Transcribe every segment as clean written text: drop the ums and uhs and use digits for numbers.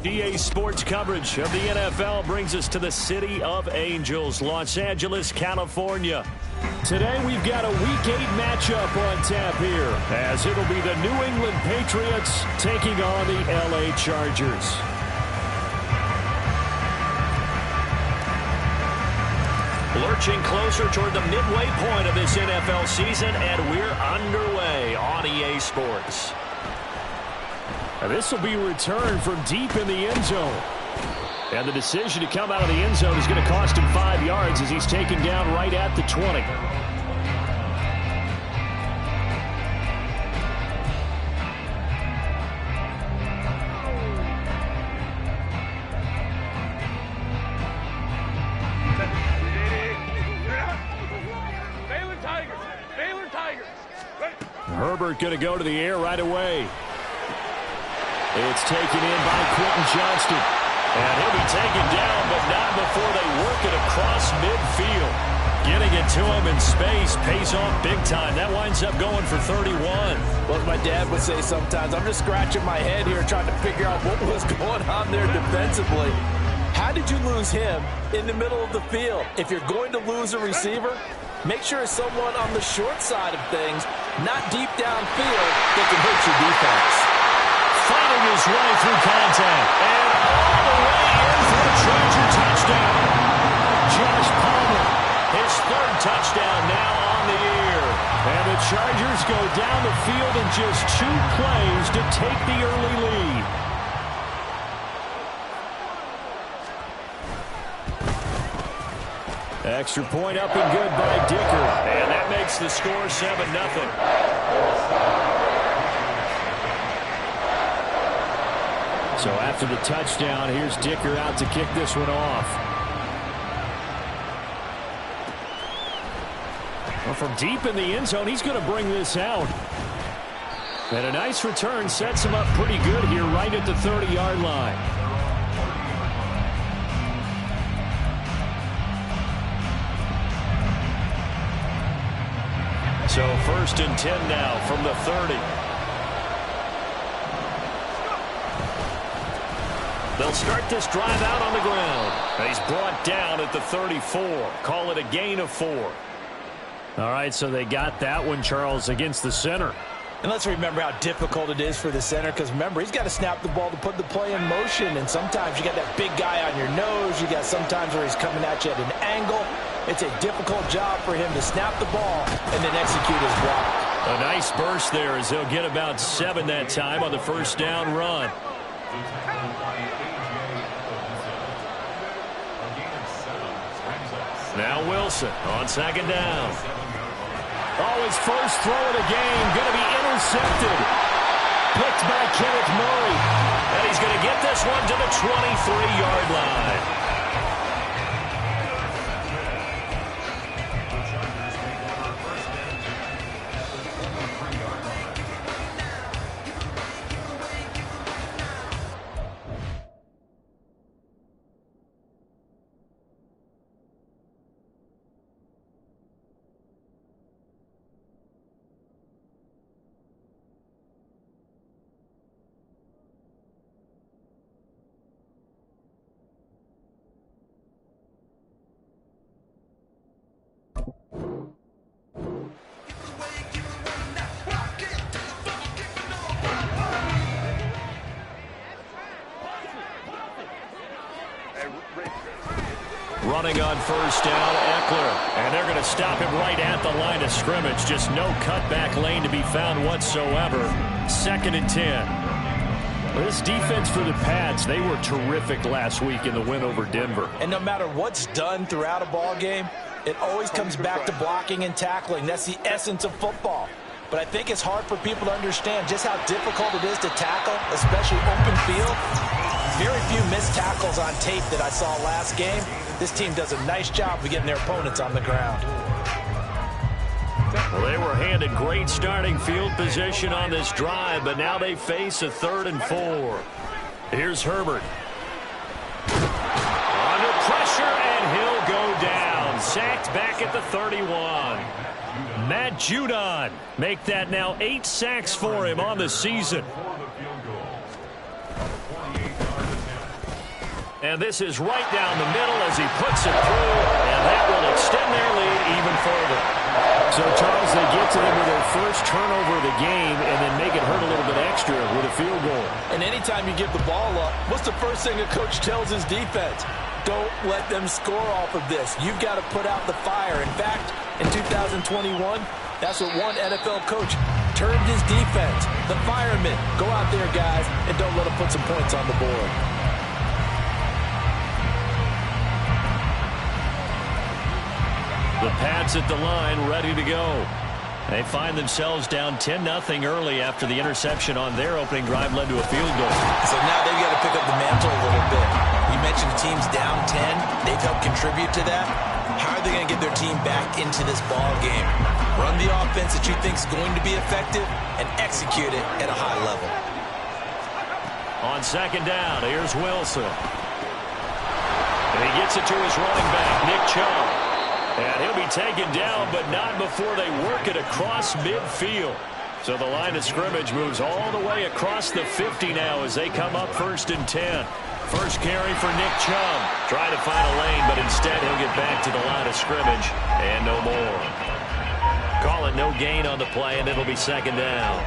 EA Sports coverage of the NFL brings us to the City of Angels, Los Angeles, California. Today we've got a Week 8 matchup on tap here, as it'll be the New England Patriots taking on the LA Chargers. Lurching closer toward the midway point of this NFL season, and we're underway on EA Sports. And this will be a return from deep in the end zone. And the decision to come out of the end zone is going to cost him 5 yards as he's taken down right at the 20. Herbert going to go to the air right away. It's taken in by Quentin Johnston. And he'll be taken down, but not before they work it across midfield. Getting it to him in space pays off big time. That winds up going for 31. Well, as my dad would say sometimes, I'm just scratching my head here trying to figure out what was going on there defensively. How did you lose him in the middle of the field? If you're going to lose a receiver, make sure it's someone on the short side of things, not deep downfield, that can hit your defense. Fighting his way through contact. And all the way in for a Charger touchdown. Josh Palmer, his third touchdown now on the year. And the Chargers go down the field in just 2 plays to take the early lead. Extra point up and good by Dicker. And that makes the score 7-0. So after the touchdown, here's Dicker out to kick this one off. Well, from deep in the end zone, he's going to bring this out. And a nice return sets him up pretty good here right at the 30-yard line. So 1st and 10 now from the 30. They'll start this drive out on the ground. And he's brought down at the 34. Call it a gain of 4. All right, so they got that one, Charles, against the center. And let's remember how difficult it is for the center, because remember, he's got to snap the ball to put the play in motion, and sometimes you got that big guy on your nose. You got sometimes where he's coming at you at an angle. It's a difficult job for him to snap the ball and then execute his block. A nice burst there as they'll get about 7 that time on the first down run. Now Wilson on 2nd down. Oh, his first throw of the game going to be intercepted. Picked by Kenneth Murray. And he's going to get this one to the 23-yard line. Running on first down, Eckler. And they're going to stop him right at the line of scrimmage. Just no cutback lane to be found whatsoever. 2nd and 10. This defense for the Pats, they were terrific last week in the win over Denver. And no matter what's done throughout a ball game, it always comes back to blocking and tackling. That's the essence of football. But I think it's hard for people to understand just how difficult it is to tackle, especially open field. Very few missed tackles on tape that I saw last game. This team does a nice job of getting their opponents on the ground. Well, they were handed great starting field position on this drive, but now they face a 3rd and 4. Here's Herbert. Under pressure, and he'll go down. Sacked back at the 31. Matt Judon make that now 8 sacks for him on the season. And this is right down the middle as he puts it through, and that will extend their lead even further. So, Charles, they get to them with their first turnover of the game and then make it hurt a little bit extra with a field goal. And anytime you give the ball up, what's the first thing a coach tells his defense? Don't let them score off of this. You've got to put out the fire. In fact, in 2021, that's what one NFL coach termed his defense. The firemen. Go out there, guys, and don't let them put some points on the board. The Pats at the line, ready to go. They find themselves down 10-0 early after the interception on their opening drive led to a field goal. So now they've got to pick up the mantle a little bit. You mentioned the team's down 10. They've helped contribute to that. How are they going to get their team back into this ball game? Run the offense that you think is going to be effective and execute it at a high level. On second down, here's Wilson. And he gets it to his running back, Nick Chubb. And he'll be taken down, but not before they work it across midfield. So the line of scrimmage moves all the way across the 50 now as they come up 1st and 10. First carry for Nick Chubb. Trying to find a lane, but instead he'll get back to the line of scrimmage. And no more. Call it no gain on the play, and it'll be second down.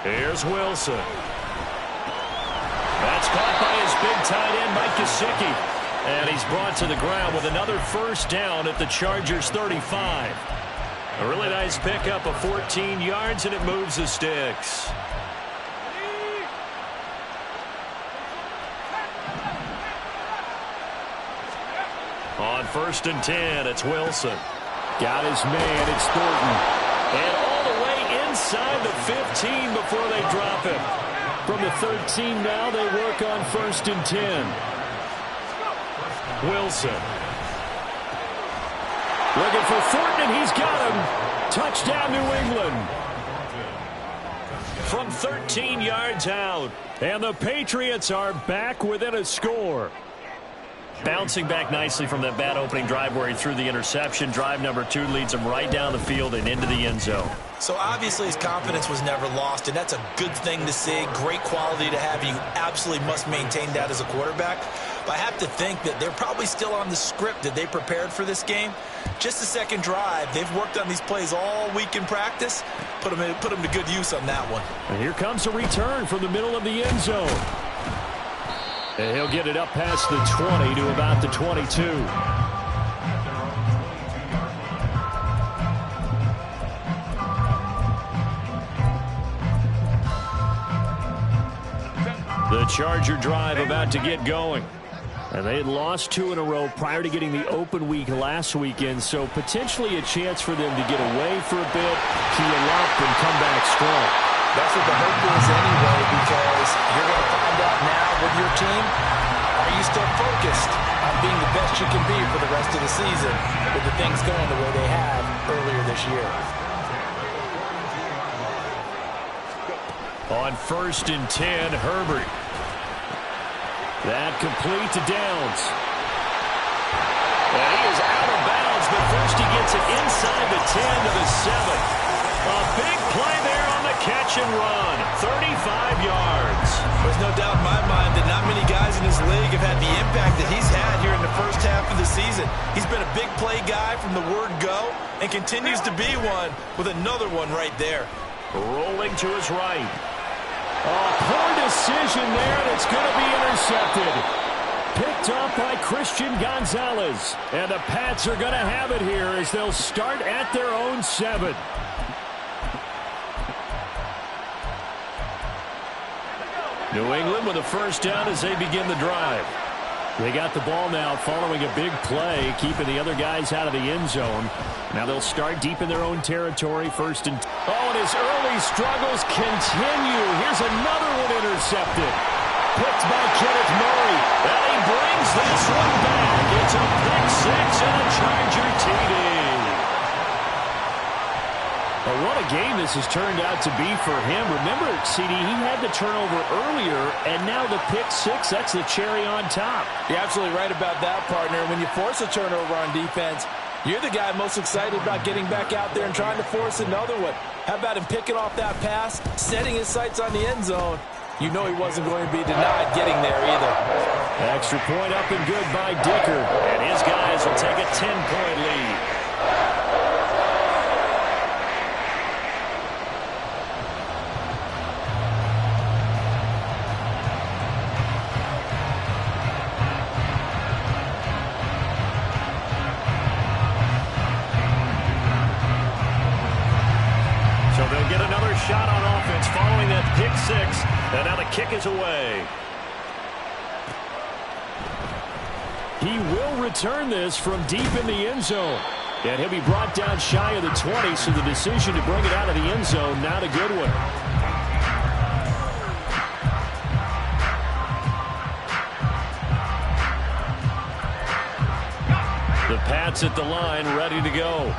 Here's Wilson. That's caught by his big tight end, Mike Gesicki. And he's brought to the ground with another first down at the Chargers' 35. A really nice pickup of 14 yards, and it moves the sticks. On 1st and 10, it's Wilson. Got his man, it's Thornton. And all the way inside the 15 before they drop him. From the 13 now, they work on 1st and 10. Wilson. Looking for Thornton, and he's got him. Touchdown, New England. From 13 yards out. And the Patriots are back within a score. Bouncing back nicely from that bad opening drive where he threw the interception. Drive number 2 leads him right down the field and into the end zone. So obviously his confidence was never lost, and that's a good thing to see. Great quality to have. You absolutely must maintain that as a quarterback. But I have to think that they're probably still on the script that they prepared for this game. Just the second drive. They've worked on these plays all week in practice. Put them to good use on that one. And here comes a return from the middle of the end zone. And he'll get it up past the 20 to about the 22. The Charger drive about to get going. And they had lost 2 in a row prior to getting the open week last weekend, so potentially a chance for them to get away for a bit, keel up, and come back strong. That's what the hope is anyway, because you're going to find out now with your team, are you still focused on being the best you can be for the rest of the season with the things going the way they have earlier this year? On 1st and 10, Herbert. That complete to Downs. And he is out of bounds, but first he gets it inside the 10 to the 7. A big play there on the catch and run. 35 yards. There's no doubt in my mind that not many guys in this league have had the impact that he's had here in the first half of the season. He's been a big play guy from the word go and continues to be one with another one right there. Rolling to his right. Poor decision there, and it's going to be intercepted. Picked up by Christian Gonzalez. And the Pats are going to have it here as they'll start at their own 7. New England with a first down as they begin the drive. They got the ball now following a big play, keeping the other guys out of the end zone. Now they'll start deep in their own territory, 1st and... Oh, and his early struggles continue. Here's another one intercepted. Picked by Kenneth Murray. And he brings this one back. It's a pick 6 and a Charger TD. Well, what a game this has turned out to be for him. Remember, CD, he had the turnover earlier, and now the pick 6, that's the cherry on top. You're absolutely right about that, partner. When you force a turnover on defense, you're the guy most excited about getting back out there and trying to force another one. How about him picking off that pass, setting his sights on the end zone? You know he wasn't going to be denied getting there either. Extra point up and good by Dicker. And his guys will take a 10-point lead. So they'll get another shot on offense following that pick six. And now the kick is away. He will return this from deep in the end zone. And he'll be brought down shy of the 20, so the decision to bring it out of the end zone, not a good one. The Pats at the line, ready to go.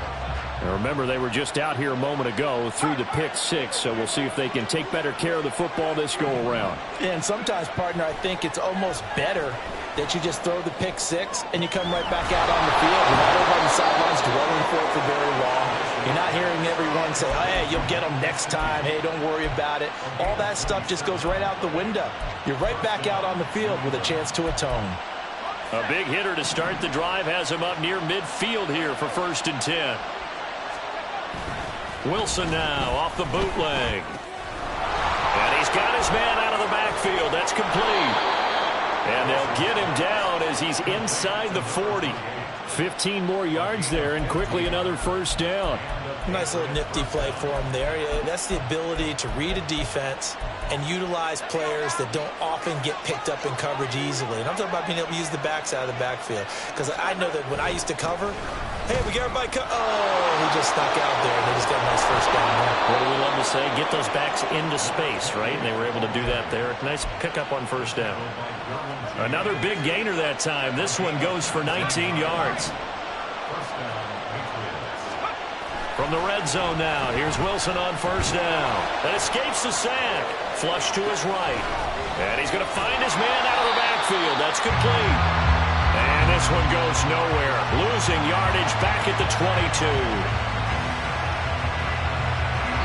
And remember, they were just out here a moment ago through the pick six, so we'll see if they can take better care of the football this go-around. And sometimes, partner, I think it's almost better that you just throw the pick six and you come right back out on the field. You're not over on the sidelines dwelling for very long. You're not hearing everyone say, oh, hey, you'll get them next time. Hey, don't worry about it. All that stuff just goes right out the window. You're right back out on the field with a chance to atone. A big hitter to start the drive has him up near midfield here for 1st and 10. Wilson now off the bootleg. And he's got his man out of the backfield. That's complete. And they'll get him down as he's inside the 40. 15 more yards there, and quickly another 1st down. Nice little nifty play for him there. That's the ability to read a defense and utilize players that don't often get picked up in coverage easily. And I'm talking about being able to use the backs out of the backfield. Because I know that when I used to cover, hey, we got everybody he just stuck out there, and they just got a nice 1st down there. What do we love to say? Get those backs into space, right? And they were able to do that there. Nice pickup on 1st down. Another big gainer that time. This one goes for 19 yards. From the red zone now, here's Wilson on 1st down. That escapes the sack. Flush to his right. And he's going to find his man out of the backfield. That's complete. And this one goes nowhere. Losing yardage back at the 22.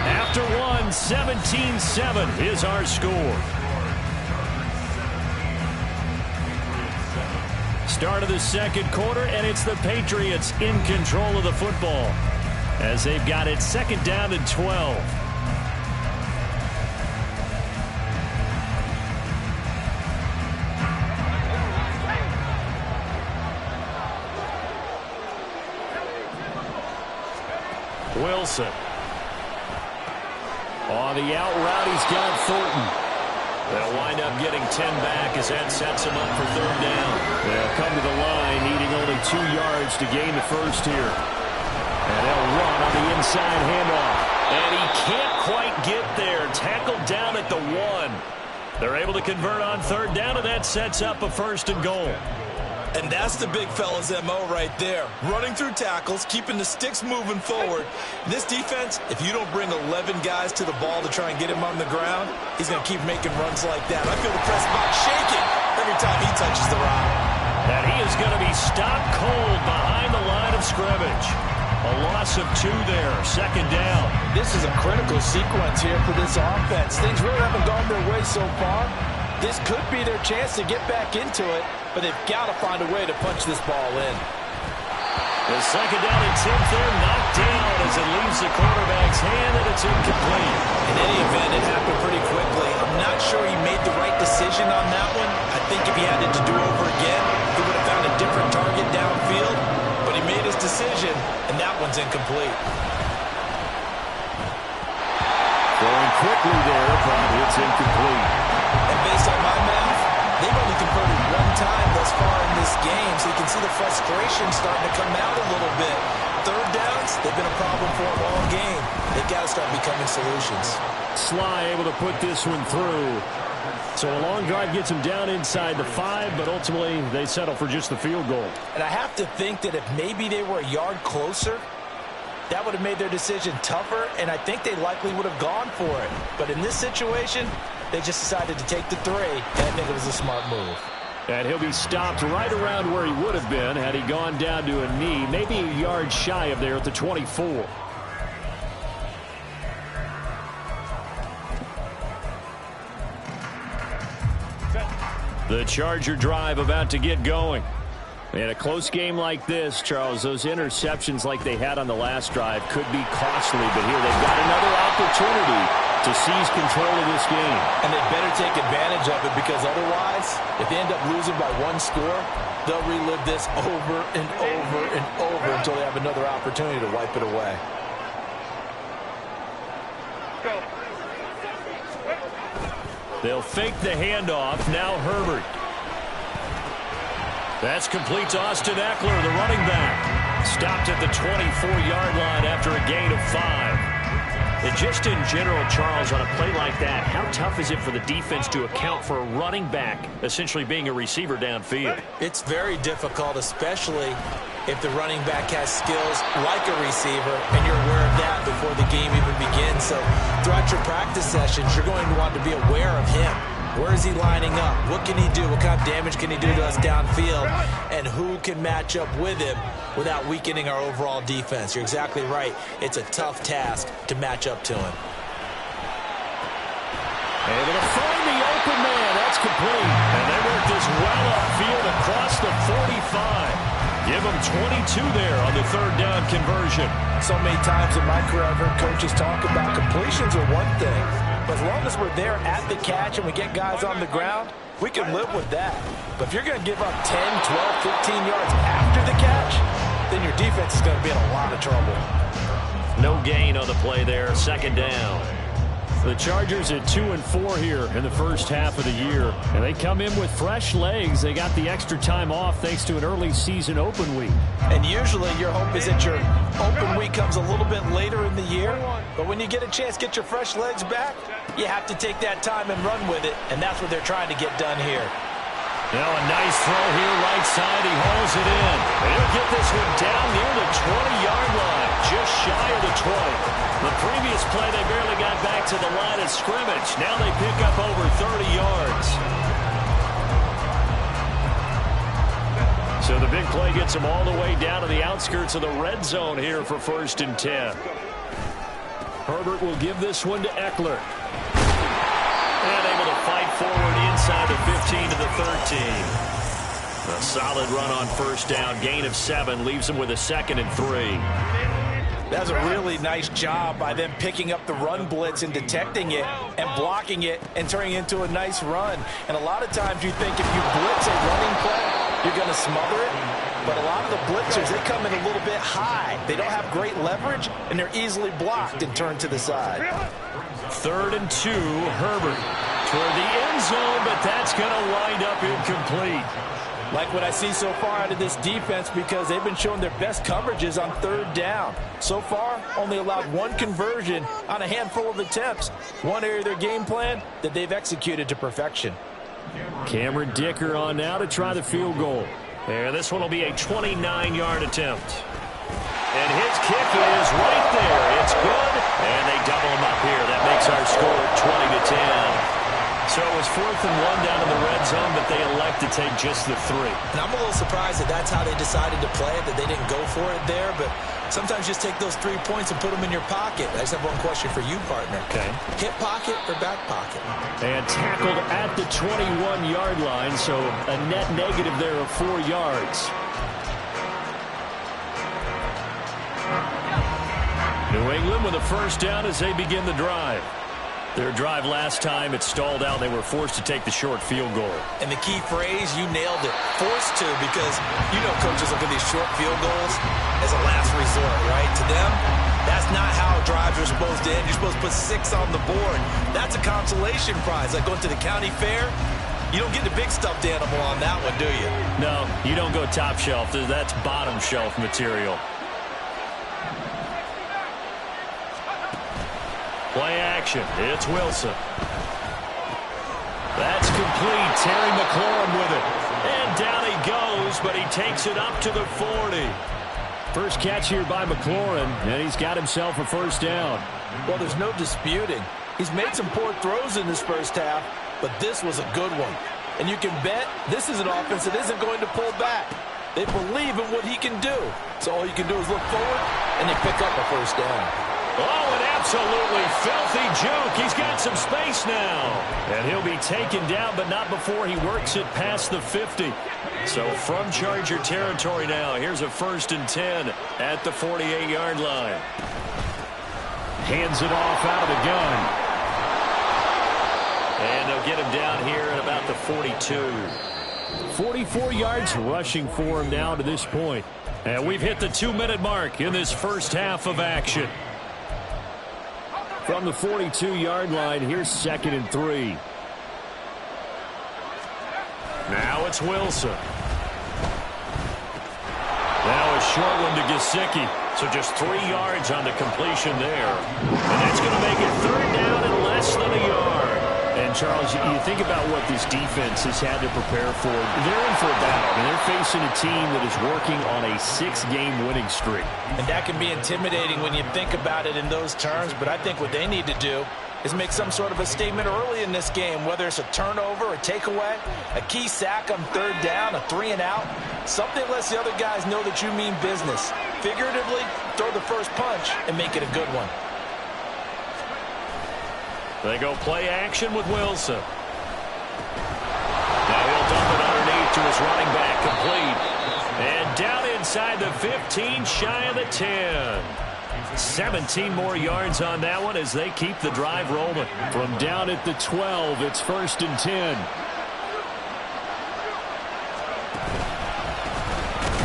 After one, 17-7 is our score. Start of the 2nd quarter, and it's the Patriots in control of the football as they've got it 2nd down and 12. Wilson. On the out route, he's got Thornton. They'll wind up getting 10 back as that sets him up for 3rd down. They'll come to the line, needing only 2 yards to gain the 1st here. And they'll run on the inside handoff. And he can't quite get there. Tackled down at the 1. They're able to convert on 3rd down, and that sets up a 1st and goal. And that's the big fella's MO right there. Running through tackles, keeping the sticks moving forward. This defense, if you don't bring 11 guys to the ball to try and get him on the ground, he's going to keep making runs like that. I feel the press box shaking every time he touches the rock. And he is going to be stopped cold behind the line of scrimmage. A loss of 2 there, 2nd down. This is a critical sequence here for this offense. Things really haven't gone their way so far. This could be their chance to get back into it, but they've got to find a way to punch this ball in. The 2nd down and 10th there, knocked down as it leaves the quarterback's hand, and it's incomplete. In any event, it happened pretty quickly. I'm not sure he made the right decision on that one. I think if he had it to do over again, he would have found a different target downfield, but he made his decision, and that one's incomplete. Throwing quickly there, but it's incomplete. And based on my math, they've only converted 1 time thus far in this game, so you can see the frustration starting to come out a little bit. 3rd downs, they've been a problem for them all game. They've got to start becoming solutions. Sly able to put this one through. So a long drive gets them down inside the 5, but ultimately they settle for just the field goal. And I have to think that if maybe they were a yard closer, that would have made their decision tougher, and I think they likely would have gone for it. But in this situation, they just decided to take the 3, and I think it was a smart move. And he'll be stopped right around where he would have been had he gone down to a knee, maybe a yard shy of there at the 24. The Charger drive about to get going. In a close game like this, Charles, those interceptions like they had on the last drive could be costly, but here they've got another opportunity to seize control of this game. And they better take advantage of it, because otherwise, if they end up losing by one score, they'll relive this over and over and over until they have another opportunity to wipe it away. They'll fake the handoff. Now Herbert. That's complete to Austin Eckler, the running back. Stopped at the 24-yard line after a gain of 5. And just in general, Charles, on a play like that, how tough is it for the defense to account for a running back essentially being a receiver downfield? It's very difficult, especially if the running back has skills like a receiver, and you're aware of that before the game even begins. So throughout your practice sessions, you're going to want to be aware of him. Where is he lining up? What can he do? What kind of damage can he do to us downfield? And who can match up with him without weakening our overall defense? You're exactly right. It's a tough task to match up to him. Able to find the open man. That's complete. And they work this well upfield across the 45. Give them 22 there on the third down conversion. So many times in my career, I've heard coaches talk about completions are one thing. But as long as we're there at the catch and we get guys on the ground, we can live with that. But if you're going to give up 10, 12, 15 yards after the catch, then your defense is going to be in a lot of trouble. No gain on the play there. Second down. The Chargers at 2-4 here in the first half of the year. And they come in with fresh legs. They got the extra time off thanks to an early season open week. And usually your hope is that your open week comes a little bit later in the year. But when you get a chance to get your fresh legs back, you have to take that time and run with it. And that's what they're trying to get done here. Now a nice throw here right side. He hauls it in. And he'll get this one down near the 20-yard line, just shy of the 20. The previous play, they barely got back to the line of scrimmage. Now they pick up over 30 yards. So the big play gets them all the way down to the outskirts of the red zone here for 1st and 10. Herbert will give this one to Eckler. And able to fight forward inside the 15 to the 13. A solid run on first down. Gain of 7 leaves them with a 2nd and 3. That's a really nice job by them picking up the run blitz and detecting it and blocking it and turning it into a nice run. And a lot of times you think if you blitz a running play, you're going to smother it. But a lot of the blitzers, they come in a little bit high. They don't have great leverage, and they're easily blocked and turned to the side. 3rd and 2, Herbert toward the end zone, but that's going to wind up incomplete. Like what I see so far out of this defense, because they've been showing their best coverages on 3rd down. So far, only allowed 1 conversion on a handful of attempts. One area of their game plan that they've executed to perfection. Cameron Dicker on now to try the field goal. And this one will be a 29-yard attempt. And his kick is right there. It's good. And they double him up here. That makes our score 20-10. So it was 4th and 1 down in the red zone, but they elect to take just the 3. And I'm a little surprised that that's how they decided to play it, that they didn't go for it there. But sometimes just take those 3 points and put them in your pocket. I just have one question for you, partner. Okay. Hip pocket or back pocket? And tackled at the 21-yard line, so a net negative there of 4 yards. New England with a first down as they begin the drive. Their drive last time, it stalled out. They were forced to take the short field goal. And the key phrase, you nailed it, forced to, because you know coaches look at these short field goals as a last resort, right? To them, that's not how drives are supposed to end. You're supposed to put 6 on the board. That's a consolation prize, like going to the county fair. You don't get the big stuffed animal on that one, do you? No, you don't go top shelf. That's bottom shelf material. Play action. It's Wilson. That's complete. Terry McLaurin with it. And down he goes, but he takes it up to the 40. First catch here by McLaurin, and he's got himself a first down. Well, there's no disputing. He's made some poor throws in this first half, but this was a good one. And you can bet this is an offense that isn't going to pull back. They believe in what he can do. So all you can do is look forward, and they pick up a first down. Oh, and Absolutely filthy juke. He's got some space now. And he'll be taken down, but not before he works it past the 50. So from Charger territory now, here's a 1st and 10 at the 48-yard line. Hands it off out of the gun. And they'll get him down here at about the 42. 44 yards rushing for him now to this point. And we've hit the 2-minute mark in this first half of action. From the 42-yard line, here's 2nd and 3. Now it's Wilson. Now a short one to Gesicki. So just 3 yards on the completion there. And that's going to make it 3rd down and less than a yard. And, Charles, you think about what this defense has had to prepare for. They're in for a battle. I mean, they're facing a team that is working on a 6-game winning streak. And that can be intimidating when you think about it in those terms. But I think what they need to do is make some sort of a statement early in this game, whether it's a turnover, a takeaway, a key sack on 3rd down, a 3-and-out. Something lets the other guys know that you mean business. Figuratively, throw the first punch and make it a good one. They go play action with Wilson. Now he'll dump it underneath to his running back, complete. And down inside the 15, shy of the 10. 17 more yards on that one as they keep the drive rolling. From down at the 12, it's 1st and 10.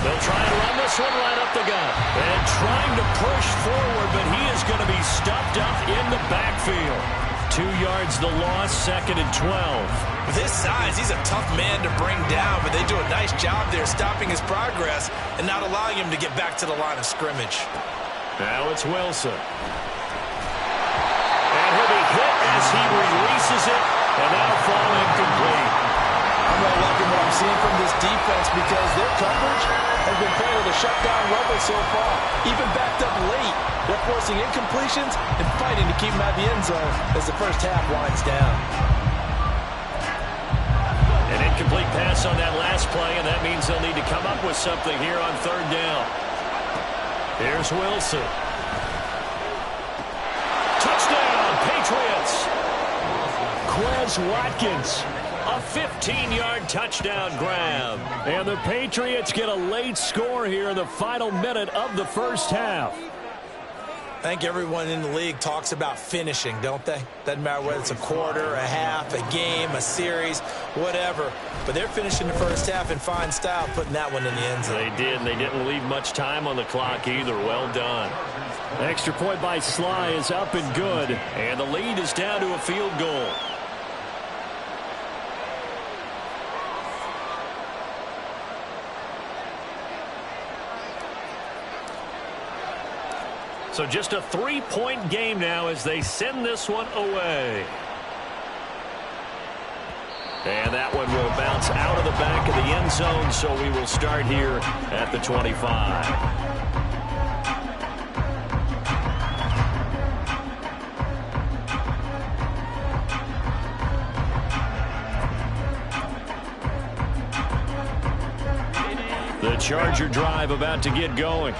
They'll try and run this one right up the gut. And trying to push forward, but he is going to be stuffed up in the backfield. 2 yards the loss, 2nd and 12. With his size, he's a tough man to bring down, but they do a nice job there stopping his progress and not allowing him to get back to the line of scrimmage. Now it's Wilson. And he'll be hit as he releases it, and that'll fall incomplete. I'm really liking what I'm seeing from this defense because their coverage has been playing with a shutdown level so far. Even backed up late, they're forcing incompletions and fighting to keep them out of the end zone as the first half winds down. An incomplete pass on that last play, and that means they'll need to come up with something here on 3rd down. Here's Wilson. Touchdown, Patriots! Quez Watkins. A 15-yard touchdown grab. And the Patriots get a late score here in the final minute of the first half. I think everyone in the league talks about finishing, don't they? Doesn't matter whether it's a quarter, a half, a game, a series, whatever. But they're finishing the first half in fine style, putting that one in the end zone. They did, and they didn't leave much time on the clock either. Well done. Extra point by Sly is up and good. And the lead is down to a field goal. So just a 3-point game now as they send this one away. And that one will bounce out of the back of the end zone, so we will start here at the 25. The Charger drive about to get going.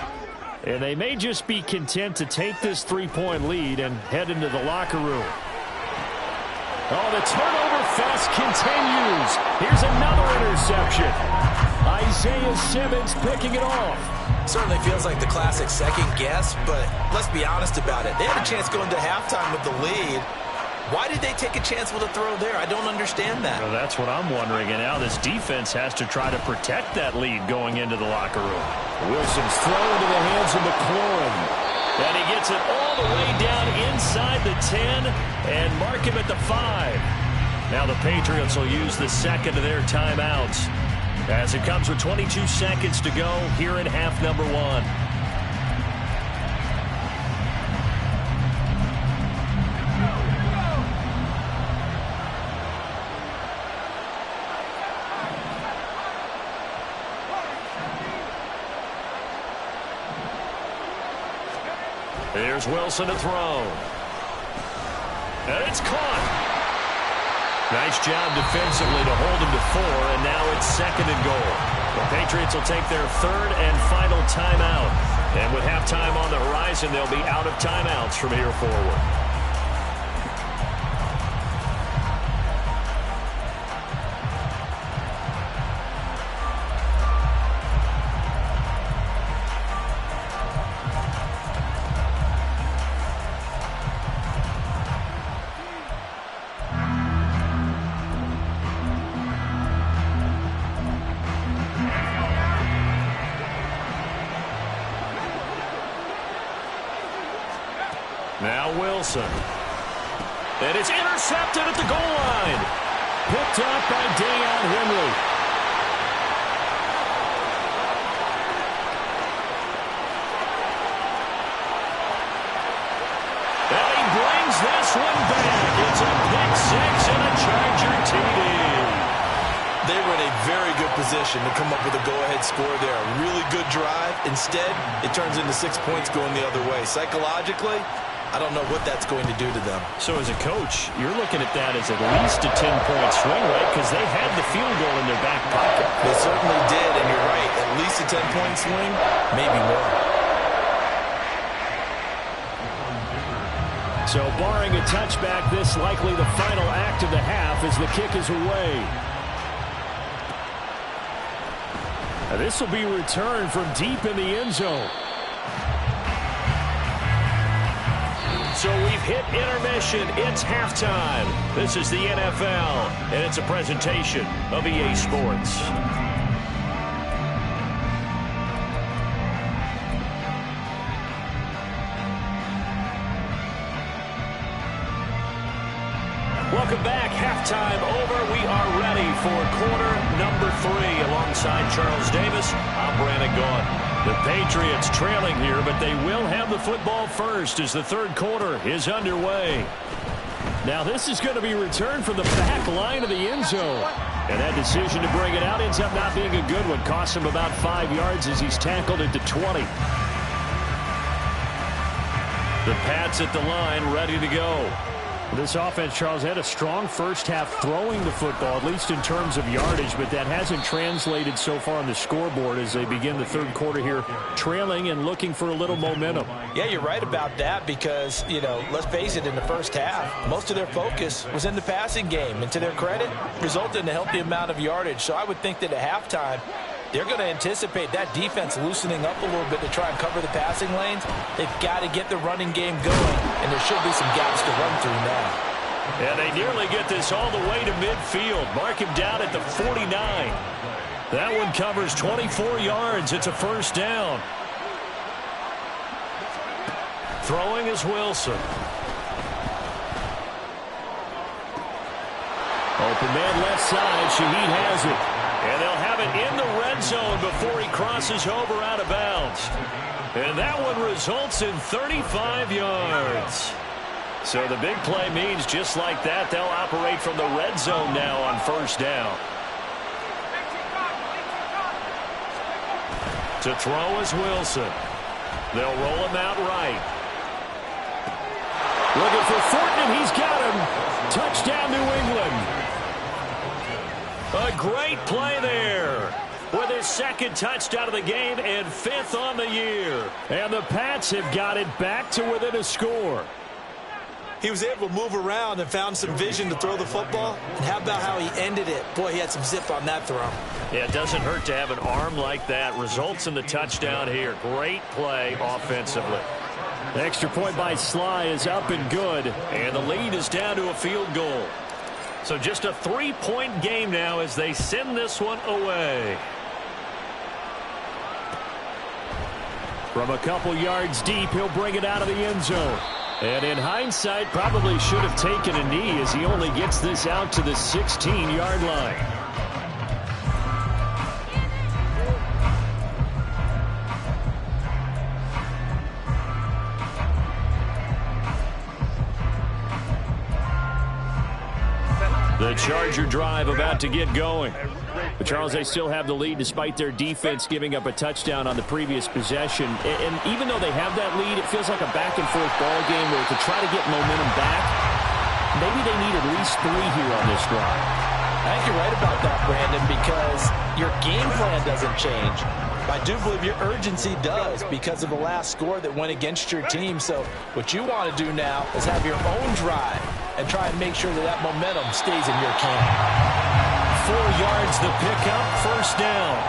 And they may just be content to take this 3-point lead and head into the locker room. Oh, the turnover fest continues. Here's another interception. Isaiah Simmons picking it off. Certainly feels like the classic second guess, but let's be honest about it. They had a chance going to halftime with the lead. Why did they take a chance with a throw there? I don't understand that. Well, that's what I'm wondering. And now this defense has to try to protect that lead going into the locker room. Wilson's throw into the hands of McLaurin. And he gets it all the way down inside the 10 and mark him at the 5. Now the Patriots will use the second of their timeouts as it comes with 22 seconds to go here in half number 1. Here's Wilson to throw. And it's caught. Nice job defensively to hold him to 4, and now it's 2nd and goal. The Patriots will take their 3rd and final timeout And with halftime on the horizon, they'll be out of timeouts from here forward. Now Wilson. And it's intercepted at the goal line. Picked up by Deion Henry. And he brings this one back. It's a pick six and a Charger TD. They were in a very good position to come up with a go-ahead score there. A really good drive. Instead, it turns into 6 points going the other way. Psychologically, I don't know what that's going to do to them. So as a coach, you're looking at that as at least a 10-point swing, right? Because they had the field goal in their back pocket. They certainly did, and you're right. At least a 10-point swing, maybe more. So barring a touchback, this likely the final act of the half as the kick is away. Now this will be returned from deep in the end zone. So we've hit intermission. It's halftime. This is the NFL, and it's a presentation of EA Sports. Welcome back. Halftime over. We are ready for quarter number 3. Alongside Charles Davis, I'm Brandon Gaughan. The Patriots trailing here, but they will have the football first as the third quarter is underway. Now this is going to be returned from the back line of the end zone. And that decision to bring it out ends up not being a good one. Costs him about 5 yards as he's tackled at the 20. The Pats at the line, ready to go. This offense, Charles, had a strong first half throwing the football, at least in terms of yardage, but that hasn't translated so far on the scoreboard as they begin the third quarter here, trailing and looking for a little momentum. Yeah, you're right about that because, you know, let's face it, in the first half, most of their focus was in the passing game. And to their credit, resulted in a healthy amount of yardage. So I would think that at halftime, they're going to anticipate that defense loosening up a little bit to try and cover the passing lanes. They've got to get the running game going, and there should be some gaps to run through now. And they nearly get this all the way to midfield. Mark him down at the 49. That one covers 24 yards. It's a first down. Throwing is Wilson. Open man left side. Shaheed has it. And they'll have it in the red zone before he crosses over out of bounds. And that one results in 35 yards. So the big play means just like that, they'll operate from the red zone now on first down. To throw is Wilson. They'll roll him out right. Looking for Fortner. He's got him. Touchdown, New England. A great play there with his second touchdown of the game and 5th on the year. And the Pats have got it back to within a score. He was able to move around and found some vision to throw the football. And how about how he ended it? Boy, he had some zip on that throw. Yeah, it doesn't hurt to have an arm like that. Results in the touchdown here. Great play offensively. The extra point by Sly is up and good. And the lead is down to a field goal. So just a 3-point game now as they send this one away. From a couple yards deep, he'll bring it out of the end zone. And in hindsight, probably should have taken a knee as he only gets this out to the 16-yard line. The Charger drive about to get going. But Charles, they still have the lead despite their defense giving up a touchdown on the previous possession. And even though they have that lead, it feels like a back-and-forth ball game where to try to get momentum back, maybe they need at least 3 here on this drive. I think you're right about that, Brandon, because your game plan doesn't change. I do believe your urgency does because of the last score that went against your team. So what you want to do now is have your own drive and try and make sure that that momentum stays in your camp. 4 yards the pickup, first down.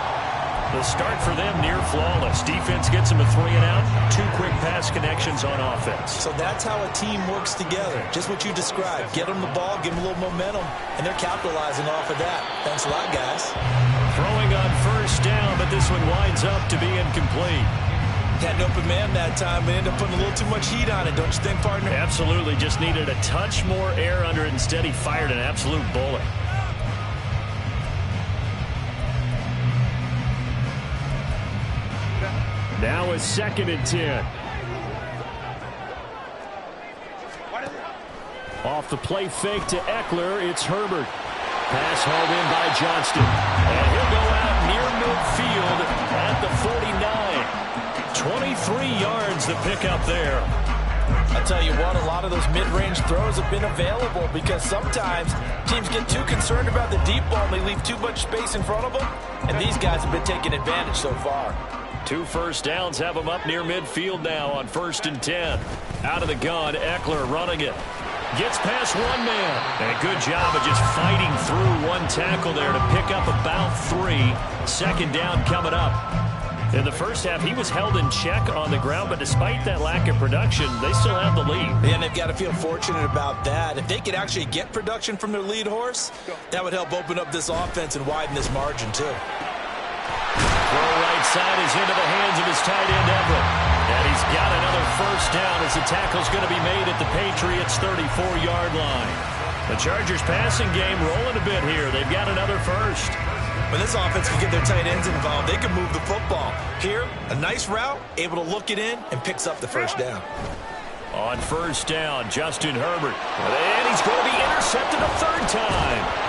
The start for them near flawless. Defense gets them a 3 and out. 2 quick pass connections on offense. So that's how a team works together. Just what you described. Get them the ball, give them a little momentum, and they're capitalizing off of that. Thanks a lot, guys. Throwing on first down, but this one winds up to be incomplete. Had an open man that time, but ended up putting a little too much heat on it, don't you think, partner? Absolutely. Just needed a touch more air under it. Instead, he fired an absolute bullet. Now a 2nd and 10. Off the play fake to Eckler, it's Herbert. Pass hauled in by Johnston. And he'll go out near midfield at the 49. 23 yards the pickup there. I'll tell you what, a lot of those mid-range throws have been available because sometimes teams get too concerned about the deep ball and they leave too much space in front of them. And these guys have been taking advantage so far. 2 first downs have him up near midfield now on 1st and 10. Out of the gun, Eckler running it. Gets past one man. And a good job of just fighting through one tackle there to pick up about 3. 2nd down coming up. In the first half, he was held in check on the ground, but despite that lack of production, they still have the lead. And they've got to feel fortunate about that. If they could actually get production from their lead horse, that would help open up this offense and widen this margin too. Throw right side is into the hands of his tight end, NEvLA. And he's got another first down as the tackle's going to be made at the Patriots' 34-yard line. The Chargers passing game rolling a bit here. They've got another first. When this offense can get their tight ends involved, they can move the football. Here, a nice route, able to look it in, and picks up the first down. On first down, Justin Herbert. And he's going to be intercepted a 3rd time.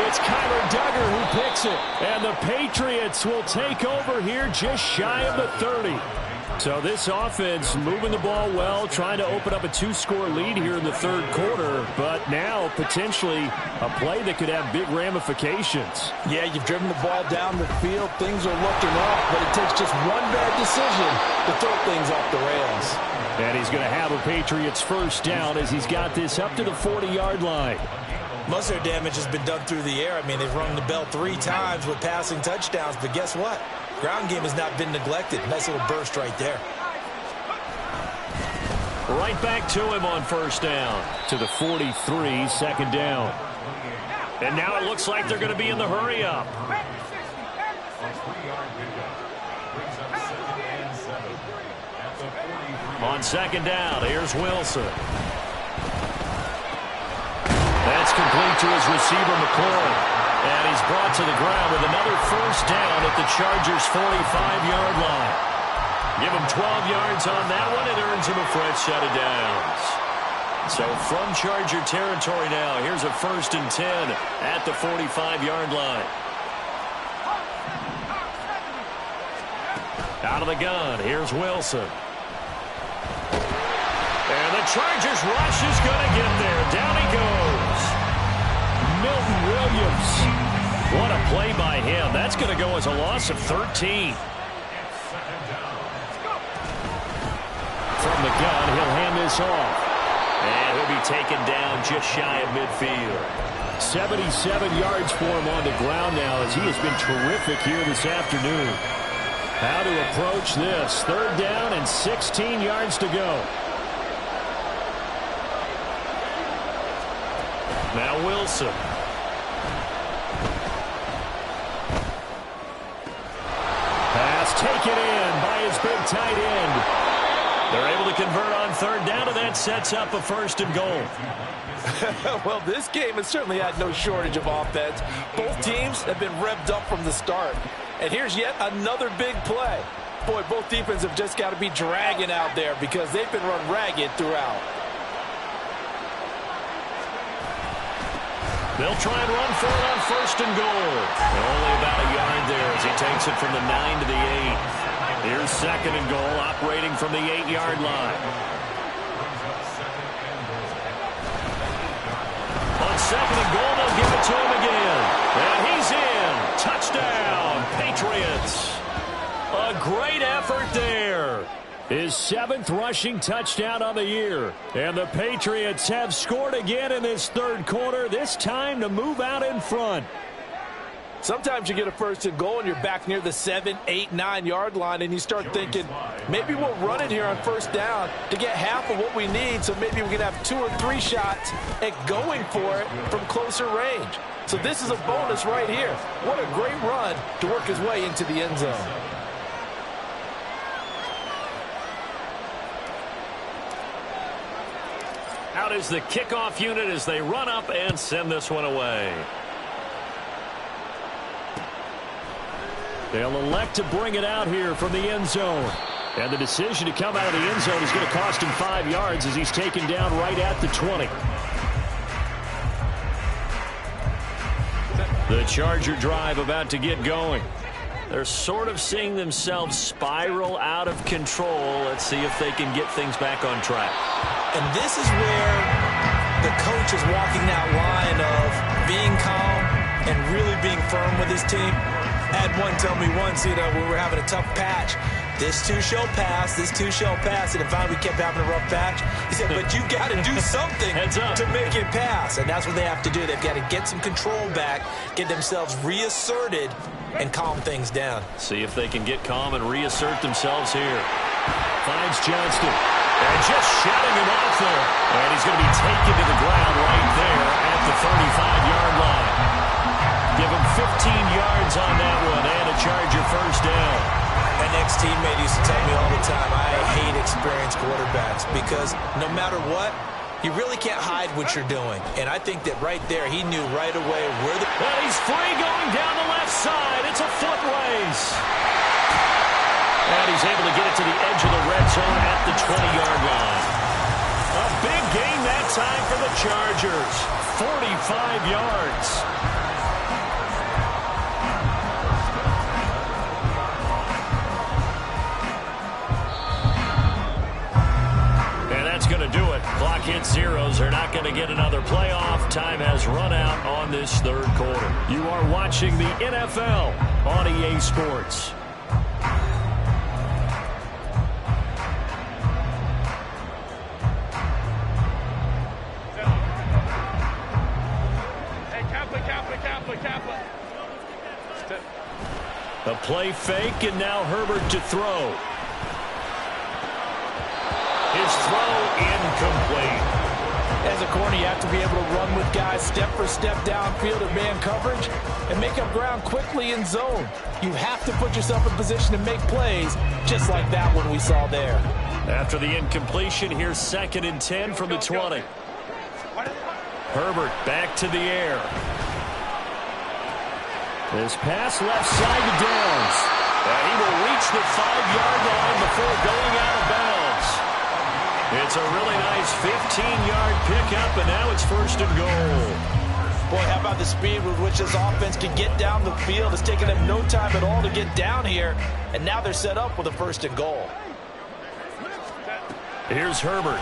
It's Kyler Duggar who picks it. And the Patriots will take over here just shy of the 30. So this offense moving the ball well, trying to open up a 2-score lead here in the 3rd quarter. But now potentially a play that could have big ramifications. Yeah, you've driven the ball down the field. Things are looking up, but it takes just one bad decision to throw things off the rails. And he's going to have a Patriots first down as he's got this up to the 40-yard line. Most of their damage has been done through the air. I mean, they've rung the bell 3 times with passing touchdowns, but guess what? Ground game has not been neglected. Nice little burst right there. Right back to him on first down. To the 43, 2nd down. And now it looks like they're going to be in the hurry-up. On 2nd down, here's Wilson. That's complete to his receiver, McCoy. And he's brought to the ground with another first down at the Chargers' 45-yard line. Give him 12 yards on that one. It earns him a fresh set of downs. So from Charger territory now, here's a 1st and 10 at the 45-yard line. Out of the gun, here's Wilson. And the Chargers rush is going to get there. Down he goes. Milton Williams. What a play by him. That's going to go as a loss of 13. From the gun, he'll hand this off. And he'll be taken down just shy of midfield. 77 yards for him on the ground now as he has been terrific here this afternoon. How to approach this. 3rd down and 16 yards to go. Now Wilson. Pass taken in by his big tight end. They're able to convert on 3rd down, and that sets up a 1st and goal. Well, this game has certainly had no shortage of offense. Both teams have been revved up from the start. And here's yet another big play. Boy, both defenses have just got to be dragging out there because they've been run ragged throughout. They'll try and run for it on 1st and goal. Only about a yard there as he takes it from the 9 to the 8. Here's 2nd and goal, operating from the 8-yard line. On 2nd and goal, they'll give it to him again. And he's in. Touchdown, Patriots. A effort there. His 7th rushing touchdown on the year. And the Patriots have scored again in this third quarter, this time to move out in front. Sometimes you get a first and goal and you're back near the 7, 8, 9-yard line and you start thinking, maybe we'll run it here on first down to get half of what we need, so maybe we can have 2 or 3 shots at going for it from closer range. So this is a bonus right here. What a great run to work his way into the end zone. Out is the kickoff unit as they run up and send this one away. They'll elect to bring it out here from the end zone. And the decision to come out of the end zone is going to cost him 5 yards as he's taken down right at the 20. The Charger drive about to get going. They're sort of seeing themselves spiral out of control. Let's see if they can get things back on track. And this is where the coach is walking that line of being calm and really being firm with his team. I had one tell me once, when we were having a tough patch, this too shall pass, this too shall pass. And if we kept having a rough patch, he said, but you got to do something to make it pass. And that's what they have to do. They've got to get some control back, get themselves reasserted, and calm things down. See if they can get calm and reassert themselves here. Finds Johnston. And just shouting him off there. And he's going to be taken to the ground right there at the 35-yard line. Give him 15 yards on that one and a Charger first down. An ex-teammate used to tell me all the time, I hate experienced quarterbacks because no matter what, you really can't hide what you're doing. And I think that right there, he knew right away where the... Well, he's free going down the left side. It's a foot race. And he's able to get it to the edge of the red zone at the 20-yard line. A big gain that time for the Chargers. 45 yards. Going to do it. Clock hits zeros. They're not going to get another playoff. Time has run out on this third quarter. You are watching the NFL on EA Sports. A play fake, and now Herbert to throw. His throw incomplete. As a corner, you have to be able to run with guys step for step downfield in man coverage and make up ground quickly in zone. You have to put yourself in position to make plays just like that one we saw there. After the incompletion, here's 2nd and 10 from the 20. Herbert back to the air. This pass left side to Downs. And he will reach the 5-yard line before going out of bounds. It's a really nice 15-yard pickup, and now it's 1st and goal. Boy, how about the speed with which this offense can get down the field? It's taken them no time at all to get down here, and now they're set up with a 1st and goal. Here's Herbert.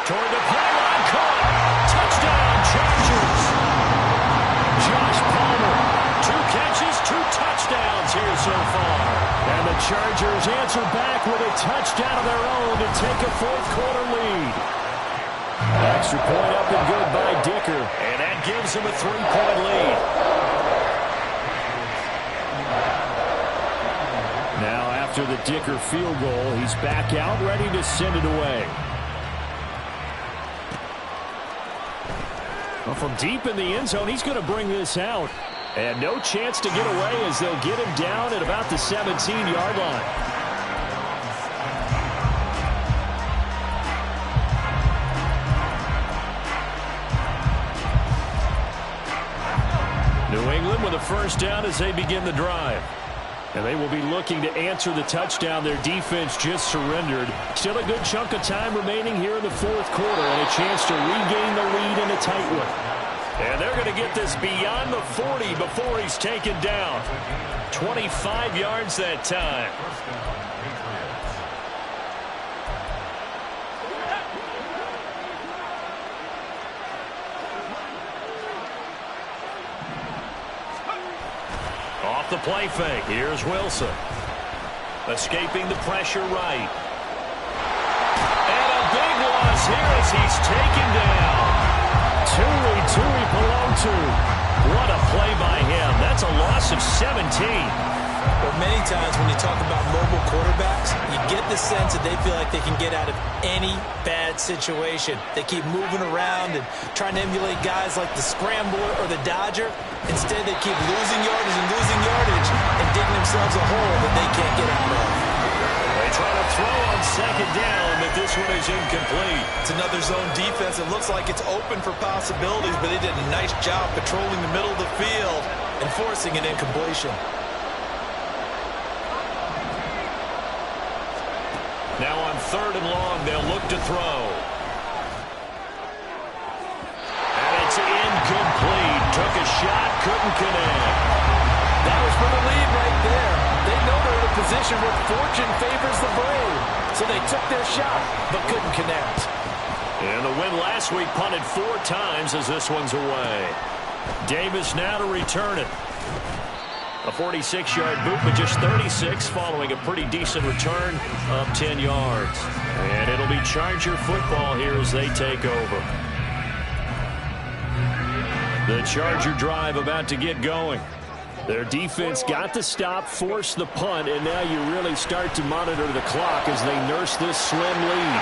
Toward the pylon, caught. Touchdown, Chargers. Josh Palmer, 2 catches, 2 touchdowns here so far. And the Chargers answer back with a touchdown of their own to take a 4th quarter lead. Extra point up and good by Dicker. And that gives him a 3-point lead. Now after the Dicker field goal, he's back out ready to send it away. Well, from deep in the end zone, he's going to bring this out. And no chance to get away as they'll get him down at about the 17-yard line. New England with a first down as they begin the drive. And they will be looking to answer the touchdown their defense just surrendered. Still a good chunk of time remaining here in the 4th quarter and a chance to regain the lead in a tight one. And they're going to get this beyond the 40 before he's taken down. 25 yards that time. Off the play fake. Here's Wilson. Escaping the pressure right. And a big loss here as he's taken down. Tui Pelotu. What a play by him. That's a loss of 17. But many times when you talk about mobile quarterbacks, you get the sense that they feel like they can get out of any bad situation. They keep moving around and trying to emulate guys like the Scrambler or the Dodger. Instead, they keep losing yardage and digging themselves a hole that they can't get out of. They try to throw on second down, but this one is incomplete. It's another zone defense. It looks like it's open for possibilities, but they did a nice job patrolling the middle of the field and forcing an incompletion. Now on 3rd and long, they'll look to throw. And it's incomplete. Took a shot, couldn't connect. That was for the lead right there. They know they're in a position where fortune favors the brave. So they took their shot, but couldn't connect. And the win last week punted 4 times as this one's away. Davis now to return it. A 46-yard boot, but just 36 following a pretty decent return of 10 yards. And it'll be Charger football here as they take over. The Charger drive about to get going. Their defense got the stop, forced the punt, and now you really start to monitor the clock as they nurse this slim lead.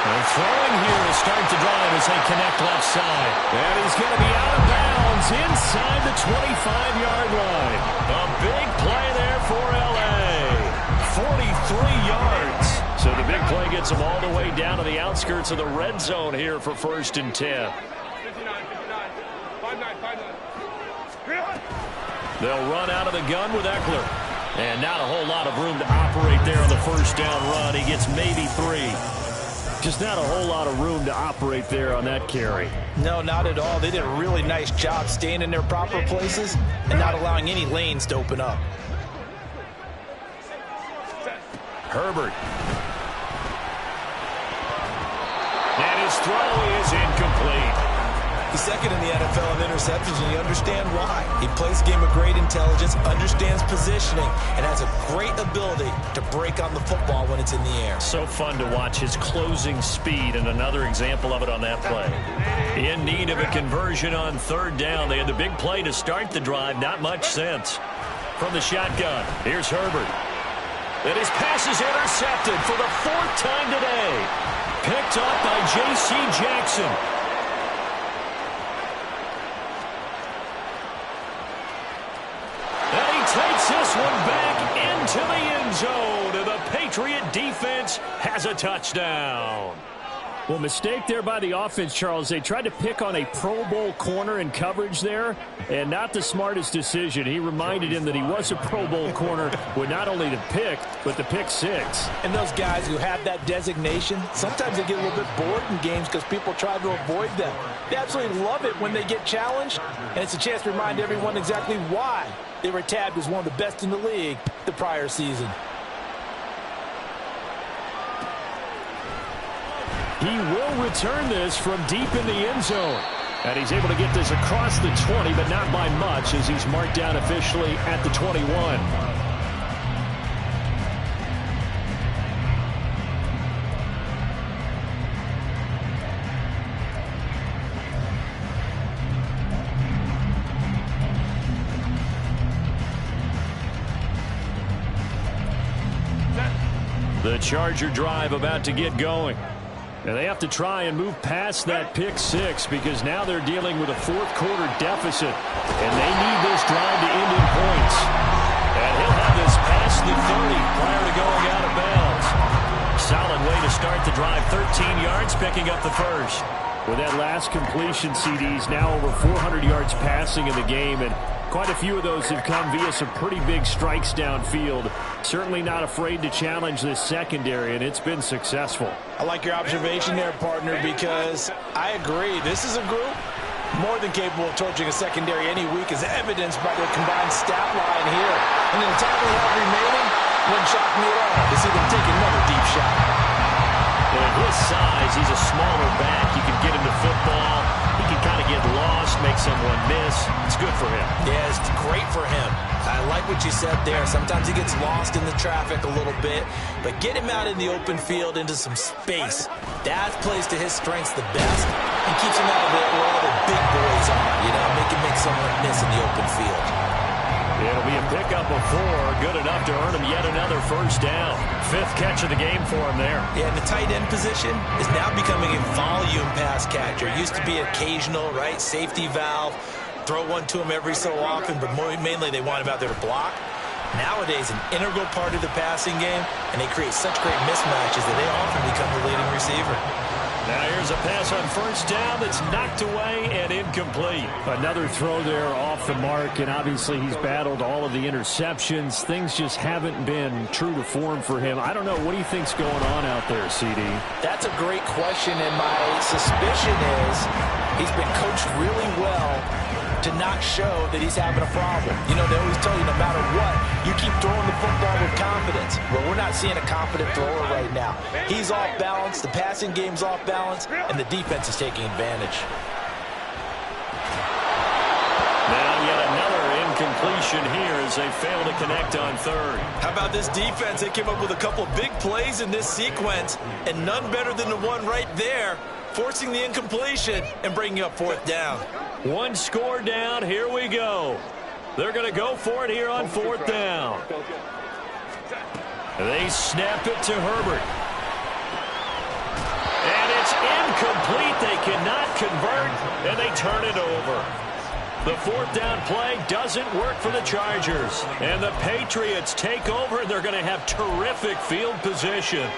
And throwing here to start the drive as they connect left side. And he's going to be out of bounds inside the 25-yard line. A big play there for L.A. 43 yards. So the big play gets them all the way down to the outskirts of the red zone here for 1st and 10. They'll run out of the gun with Eckler. And not a whole lot of room to operate there on the 1st down run. He gets maybe 3. Just not a whole lot of room to operate there on that carry. No, not at all. They did a really nice job staying in their proper places and not allowing any lanes to open up. Herbert. And his throw is incomplete. He's second in the NFL in interceptions, and you understand why. He plays a game of great intelligence, understands positioning, and has a great ability to break on the football when it's in the air. So fun to watch his closing speed, and another example of it on that play. In need of a conversion on 3rd down. They had the big play to start the drive. Not much sense. From the shotgun, here's Herbert. And his pass is intercepted for the 4th time today. Picked up by J.C. Jackson. Takes this one back into the end zone, and the Patriot defense has a touchdown. Well, mistake there by the offense, Charles. They tried to pick on a Pro Bowl corner in coverage there, and not the smartest decision. He reminded him that he was a Pro Bowl corner with not only the pick, but the pick 6. And those guys who have that designation, sometimes they get a little bit bored in games because people try to avoid them. They absolutely love it when they get challenged, and it's a chance to remind everyone exactly why they were tabbed as one of the best in the league the prior season. He will return this from deep in the end zone. And he's able to get this across the 20, but not by much, as he's marked down officially at the 21. The Charger drive about to get going. And they have to try and move past that pick 6 because now they're dealing with a 4th quarter deficit. And they need this drive to end in points. And he'll have this past the 30 prior to going out of bounds. Solid way to start the drive. 13 yards, picking up the 1st. With that last completion, CD's now over 400 yards passing in the game, and quite a few of those have come via some pretty big strikes downfield. Certainly not afraid to challenge this secondary, and it's been successful. I like your observation there, partner, because I agree. This is a group more than capable of torching a secondary any week, as evidenced by their combined stat line here. And in the time we have remaining, wouldn't shock me at all to see them take another deep shot. And at his size, he's a smaller back. You can get him to football. He can kind of get lost, make someone miss. It's good for him. Yeah, it's great for him. I I like what you said there. Sometimes he gets lost in the traffic a little bit, but get him out in the open field into some space. That plays to his strengths the best and keeps him out of it where all the big boys are, make someone miss in the open field. It'll be a pickup of 4, good enough to earn him yet another first down. 5th catch of the game for him there. Yeah, and the tight end position is now becoming a volume pass catcher. It used to be occasional, right? Safety valve, throw one to him every so often, but mainly they want him out there to block. Nowadays, an integral part of the passing game, and they create such great mismatches that they often become the leading receiver. Now here's a pass on first down that's knocked away and incomplete. Another throw there off the mark, and obviously he's battled all of the interceptions. Things just haven't been true to form for him. I don't know. What do you think's going on out there, CD? That's a great question, and my suspicion is he's been coached really well to not show that he's having a problem. They always tell you no matter what, you keep throwing the football with confidence. Well, we're not seeing a confident thrower right now. He's off balance, the passing game's off balance, and the defense is taking advantage. Now yet another incompletion here as they fail to connect on 3rd. How about this defense? They came up with a couple big plays in this sequence, and none better than the one right there, forcing the incompletion and bringing up 4th down. 1 score down. Here we go. They're going to go for it here on 4th down. They snap it to Herbert. And it's incomplete. They cannot convert, and they turn it over. The 4th down play doesn't work for the Chargers. And the Patriots take over, and they're going to have terrific field position.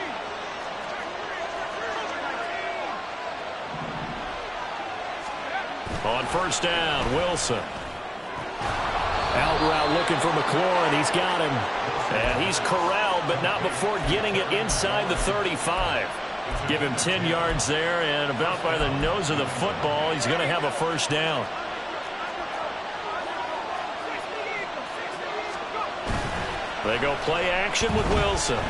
On first down, Wilson. Out route looking for McLaurin. He's got him. And he's corralled, but not before getting it inside the 35. Give him 10 yards there, and about by the nose of the football, he's going to have a first down. They go play action with Wilson.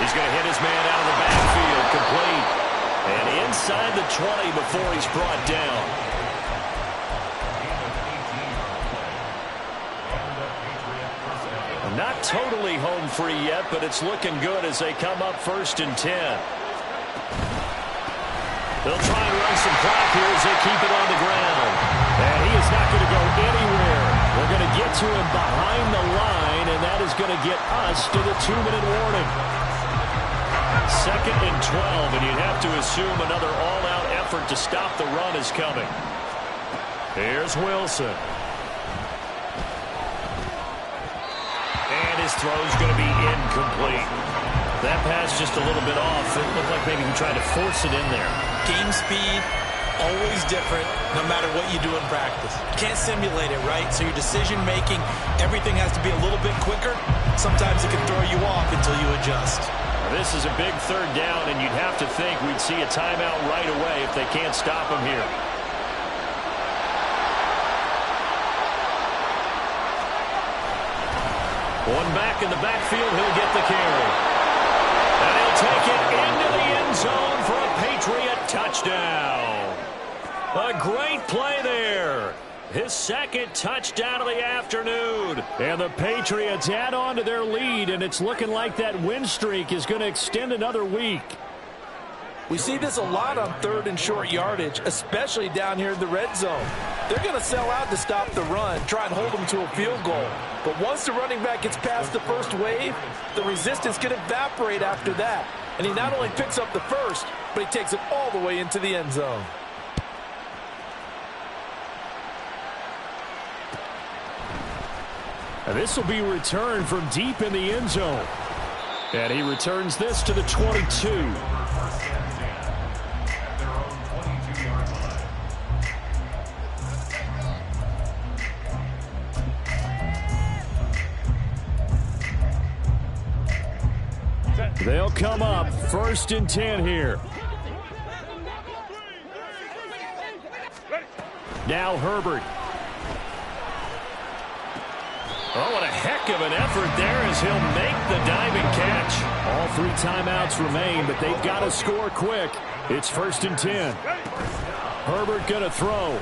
He's going to hit his man out of the backfield, complete. And inside the 20 before he's brought down. Not totally home free yet, but it's looking good as they come up 1st and 10. They'll try and run some clock here as they keep it on the ground. And he is not going to go anywhere. We're going to get to him behind the line, and that is going to get us to the 2-minute warning. 2nd and 12, and you'd have to assume another all-out effort to stop the run is coming. Here's Wilson. And his throw's going to be incomplete. That pass just a little bit off. It looked like maybe he tried to force it in there. Game speed, always different, no matter what you do in practice. You can't simulate it, right? So your decision-making, everything has to be a little bit quicker. Sometimes it can throw you off until you adjust. This is a big 3rd down, and you'd have to think we'd see a timeout right away if they can't stop him here. One back in the backfield, he'll get the carry. And he'll take it into the end zone for a Patriot touchdown. A great play there. His 2nd touchdown of the afternoon. And the Patriots add on to their lead, and it's looking like that win streak is going to extend another week. We see this a lot on 3rd and short yardage, especially down here in the red zone. They're going to sell out to stop the run, try and hold them to a field goal. But once the running back gets past the first wave, the resistance can evaporate after that. And he not only picks up the first, but he takes it all the way into the end zone. This will be returned from deep in the end zone. And he returns this to the 22. They'll come up 1st and 10 here. Now Herbert. Oh, what a heck of an effort there as he'll make the diving catch. All 3 timeouts remain, but they've got to score quick. It's 1st and 10. Herbert going to throw.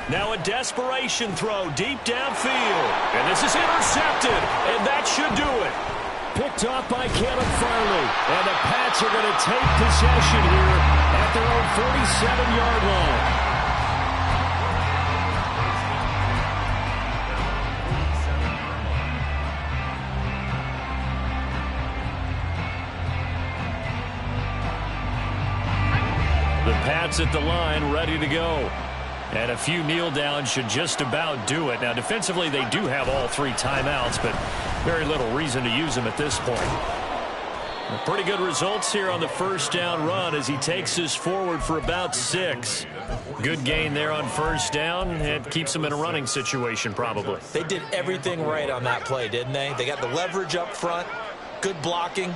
Now a desperation throw deep downfield. And this is intercepted, and that should do it. Picked off by Caleb Farley. And the Pats are going to take possession here at their own 47-yard line. The Pats at the line, ready to go. And a few kneel downs should just about do it. Now, defensively, they do have all 3 timeouts, but very little reason to use them at this point. Pretty good results here on the first down run as he takes us forward for about 6. Good gain there on first down. It keeps them in a running situation, probably. They did everything right on that play, didn't they? They got the leverage up front, good blocking.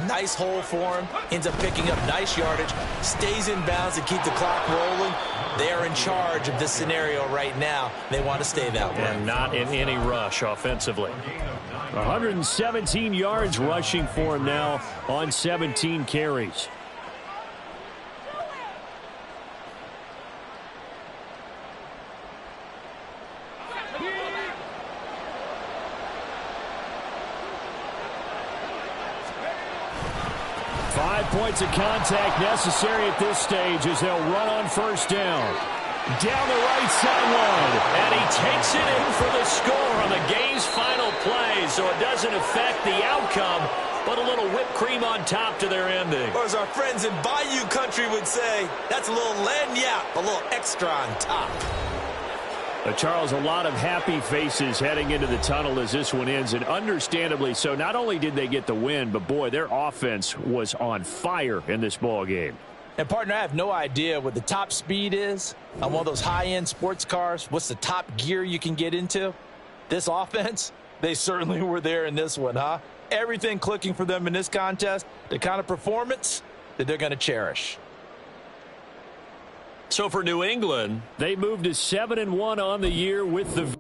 Nice hole for him. Ends up picking up nice yardage. Stays in bounds to keep the clock rolling. They are in charge of this scenario right now. They want to stay that way. And not in any rush offensively. 117 yards rushing for him now on 17 carries. Points of contact necessary at this stage as they'll run on first down. Down the right sideline. And he takes it in for the score on the game's final play, so it doesn't affect the outcome, but a little whipped cream on top to their ending. Or as our friends in Bayou Country would say, that's a little lagniappe, a little extra on top. Charles, a lot of happy faces heading into the tunnel as this one ends, and understandably so. Not only did they get the win, but, boy, their offense was on fire in this ball game. And, partner, I have no idea what the top speed is on one of those high-end sports cars. What's the top gear you can get into? This offense, they certainly were there in this one, huh? Everything clicking for them in this contest, the kind of performance that they're going to cherish. So for New England, they moved to 7-1 on the year with the